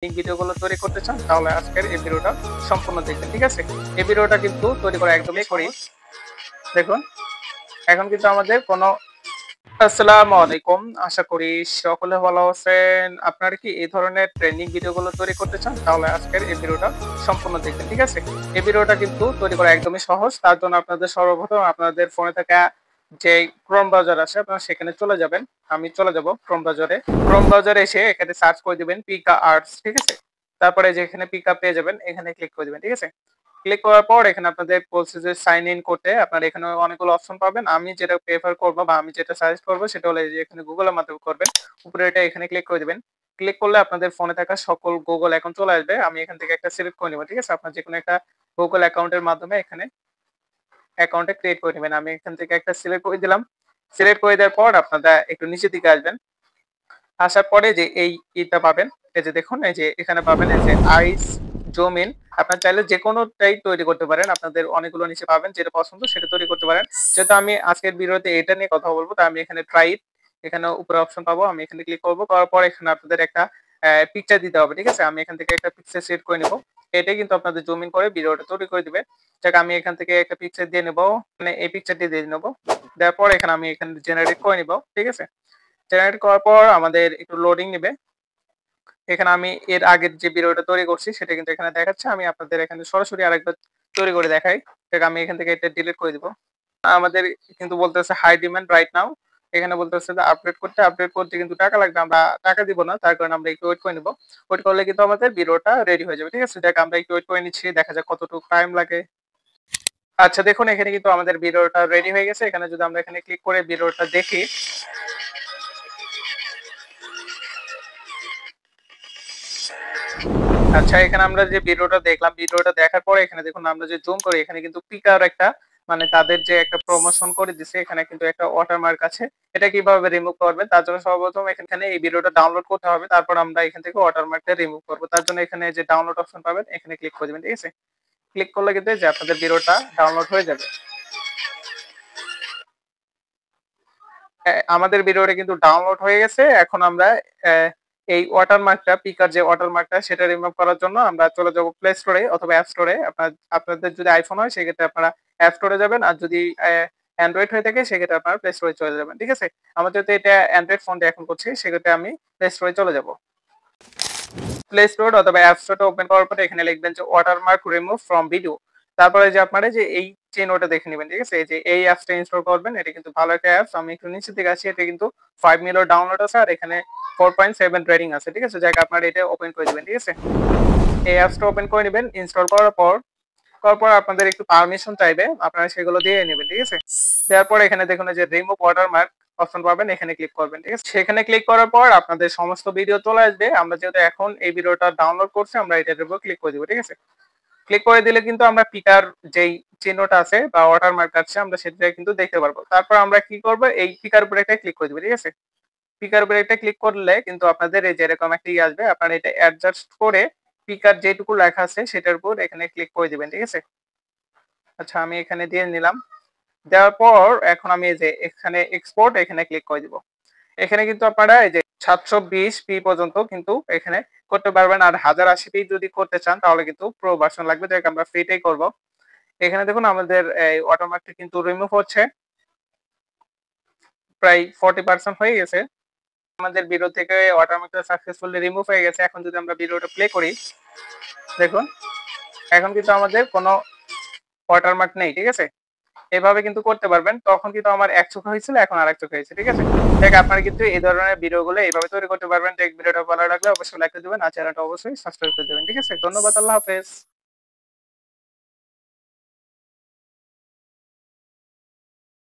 এই ভিডিওগুলো তৈরি করতে চান তাহলে আজকের এই ভিডিওটা সম্পূর্ণ দেখবেন, ঠিক আছে? এই ভিডিওটা কিন্তু তৈরি করা একদমই করি। দেখুন, এখন কিন্তু আমাদের কোনো আসসালামু আলাইকুম। আশা করি সকলে ভালো আছেন। আপনারা কি এই ধরনের ট্রেন্ডিং ভিডিওগুলো তৈরি করতে চান তাহলে আজকের এই ভিডিওটা সম্পূর্ণ দেখবেন, ঠিক আছে? এই ভিডিওটা কিন্তু তৈরি করা একদমই সহজ। তার জন্য আপনাদের সর্বপ্রথম আপনাদের ফোনে থাকা যে ক্রোম ব্রাউজার আছে আপনারা সেখানে চলে যাবেন। আমি চলে যাব ক্রোম ব্রাউজারে। ক্রোম ব্রাউজারে এসে এখানে সার্চ করে দিবেন পিকা আর্টস, ঠিক আছে? তারপরে যে এখানে পিকা পেয়ে যাবেন, এখানে ক্লিক করে দিবেন, ঠিক আছে? ক্লিক করার পর এখানে আপনাদের বলছে যে সাইন ইন করতে আপনারা এখানে অনেকগুলো অপশন পাবেন। আমি যেটা প্রেফার করব বা আমি যেটা সাজেস্ট করব সেটা হলো এই যে এখানে গুগলের মাধ্যমে করবেন। উপরে এটা এখানে ক্লিক করে দিবেন। ক্লিক করলে আপনাদের ফোনে থাকা সকল গুগল অ্যাকাউন্ট চলে আসবে। আমি এখান থেকে একটা সিলেক্ট করে নিব, ঠিক আছে? আপনার যেকোনো একটা গুগল অ্যাকাউন্টের মাধ্যমে এখানে অ্যাকাউন্টে ক্রিয়েট করে নেবেন। আমি এখান থেকে একটা সিলেক্ট করে দিলাম। সিলেক্ট করে দেওয়ার পর আপনারা একটু নিচের দিকে আসবেন। আসার পরে যে এই ইটা পাবেন, এই যে দেখুন এই যে এখানে পাবেন এই যে আইস জুম ইন। আপনারা চাইলে যেকোনোটাই তৈরি করতে পারেন। আপনাদের অনেকগুলো নিচে পাবেন, যেটা পছন্দ সেটা তৈরি করতে পারেন। যেহেতু আমি আজকের ভিডিওতে এটা নিয়ে কথা বলবো তাই আমি এখানে ট্রাই ইট, এখানে উপরে অপশন পাবো, আমি এখানে ক্লিক করবো। করার পর এখানে আপনাদের একটা পিকচার দিতে হবে, ঠিক আছে? আমি এখান থেকে একটা পিকচার সেট করে নেবো। এটাই কিন্তু আপনাদের জুম ইন করে ভিডিওটা তৈরি করে দিবে। যাক, আমি এখান থেকে একটা পিকচার দিয়ে নেবো, মানে এই পিকচারটি দিয়ে নেবো। দেওয়ার পর এখানে আমি এখানে জেনারেট করে নিবো, ঠিক আছে? জেনারেট করার পর আমাদের একটু লোডিং নেবে। এখানে আমি এর আগের যে ভিডিওটা তৈরি করছি সেটা কিন্তু এখানে দেখাচ্ছে। আমি আপনাদের এখানে সরাসরি আরেকবার তৈরি করে দেখাই। দেখ, আমি এখান থেকে এটা ডিলিট করে দিব। আমাদের কিন্তু বলতেছে হাই ডিমান্ড রাইট নাও। এখানে বলতেছে যে আপডেট করতে কিন্তু টাকা লাগবে। আমরা টাকা দিব না, তার কারণে আমরা একটু ওয়েট করে নিব। ওয়েট করলে কিন্তু আমাদের ভিডিওটা রেডি হয়ে যাবে, ঠিক আছে? দেখ, আমরা একটু ওয়েট করে নিচ্ছি, দেখা যাক কতটুকু টাইম লাগে। আচ্ছা, দেখুন এখানে কিন্তু আমাদের ভিডিওটা রেডি হয়ে গেছে। এখানে যদি আমরা এখানে ক্লিক করে ভিডিওটা দেখি, আচ্ছা, এখানে আমরা যে ভিডিওটা দেখলাম, ভিডিওটা দেখার পরে এখানে দেখুন আমরা যে জুম করি এখানে কিন্তু পিকার একটা, মানে তাদের যে একটা প্রমোশন করে দিছে, এখানে কিন্তু একটা ওয়াটারমার্ক আছে। এটা কিভাবে রিমুভ করবেন তার জন্য সর্বপ্রথম এখানে এই ভিডিওটা ডাউনলোড করতে হবে। তারপর আমরা এখান থেকে ওয়াটারমার্কটা রিমুভ করব। তার জন্য এখানে যে ডাউনলোড অপশন পাবেন এখানে ক্লিক করে দিবেন, ঠিক আছে? ক্লিক করলে কিন্তু যে আপনাদের ভিডিওটা ডাউনলোড হয়ে যাবে। আমাদের ভিডিওটা কিন্তু ডাউনলোড হয়ে গেছে। এখন আমরা এই ওয়াটারমার্কটা, পিকার যে ওয়াটারমার্কটা সেটা রিমুভ করার জন্য আমরা চলে যাব প্লে স্টোরে অথবা অ্যাপ স্টোরে। আপনাদের যদি আইফোন হয় সেক্ষেত্রে আপনারা অ্যাপ স্টোরে যাবেন, আর যদি অ্যান্ড্রয়েড হয়ে থাকে সেক্ষেত্রে আপনারা প্লে স্টোরে চলে যাবেন, ঠিক আছে? আমার যেহেতু এটা অ্যান্ড্রয়েড ফোনটা এখন করছি সেক্ষেত্রে আমি প্লে স্টোরে চলে যাব। প্লে স্টোর অথবা অ্যাপ স্টোরটা ওপেন করার পরে এখানে লিখবেন যে ওয়াটারমার্ক রিমুভ ফ্রম ভিডিও। তারপরে যে আপনারা যে এই চিহ্নটা দেখে নেবেন, ঠিক আছে? এই যে এই অ্যাপসটা ইনস্টল করবেন। এটা কিন্তু ভালো একটা অ্যাপস। আমি একটু নিচের দিকে আসি, এটা কিন্তু 5 মিলিয়ন ডাউনলোড আছে আর এখানে 4.7 রেটিং আছে, ঠিক আছে? যাক, আপনারা এটা ওপেন করে দিবেন, ঠিক আছে? এই অ্যাপসটা ওপেন করে নেবেন। ইনস্টল করার পর আপনাদের একটু পারমিশন চাইবে, আপনারা সেগুলো দিয়ে নেবেন, ঠিক আছে? দেওয়ার পর এখানে দেখুন যে রিমুভ ওয়াটারমার্ক অপশন পাবেন, এখানে ক্লিক করবেন, ঠিক আছে? সেখানে ক্লিক করার পর আপনাদের সমস্ত ভিডিও চলে আসবে। আমরা যেহেতু এখন এই ভিডিওটা ডাউনলোড করছি আমরা এটার উপর ক্লিক করে দিব, ঠিক আছে? ক্লিক করে দিলে কিন্তু আমরা পিকার যেই চিহ্নটা আছে বা ওয়াটারমার্ক আছে আমরা সেটা কিন্তু দেখতে পারবো। তারপর আমরা কি করব, এই পিকার উপরে একটা ক্লিক করে দিব, ঠিক আছে? পিকার উপরে একটা ক্লিক করলে কিন্তু আপনাদের এই যে এরকম একটা আসবে। আপনারা এটা অ্যাডজাস্ট করে পিকার যেটুকু লেখা আছে সেটার উপর এখানে ক্লিক করে দিবেন, ঠিক আছে? আচ্ছা, আমি এখানে দিয়ে নিলাম। দেওয়ার পর এখন আমি এই যে এখানে এক্সপোর্ট এখানে ক্লিক করে দিব। এখানে কিন্তু আপনারা এই যে 720p পর্যন্ত কিন্তু এখানে করতে পারবেন। আর 1080p যদি করতে চান তাহলে কিন্তু প্রো ভার্সন লাগবে, যাকে আমরা ফ্রিতেই করব। এখানে দেখুন আমাদের এই ওয়াটারমার্কটা কিন্তু রিমুভ হচ্ছে, প্রায় 40% হয়ে গেছে। আমাদের ভিডিও থেকে ওয়াটারমার্কটা সাকসেসফুলি রিমুভ হয়ে গেছে। এখন যদি আমরা ভিডিওটা প্লে করি, দেখুন এখন কিন্তু আমাদের কোনো ওয়াটারমার্ক নেই, ঠিক আছে? এভাবে কিন্তু করতে পারবেন। তখন কিন্তু আমার এক চোখে হয়েছিল, এখন আরেক চোখে হয়েছে, ঠিক আছে? দেখ, আপনারা কিন্তু এই ধরনের ভিডিওগুলো এইভাবে তৈরি করতে পারবেন। দেখ, ভিডিওটা ভালো লাগলে অবশ্যই লাইক করে দিবেন আর চ্যানেলটা অবশ্যই সাবস্ক্রাইব করে দিবেন, ঠিক আছে? ধন্যবাদ, আল্লাহ হাফেজ।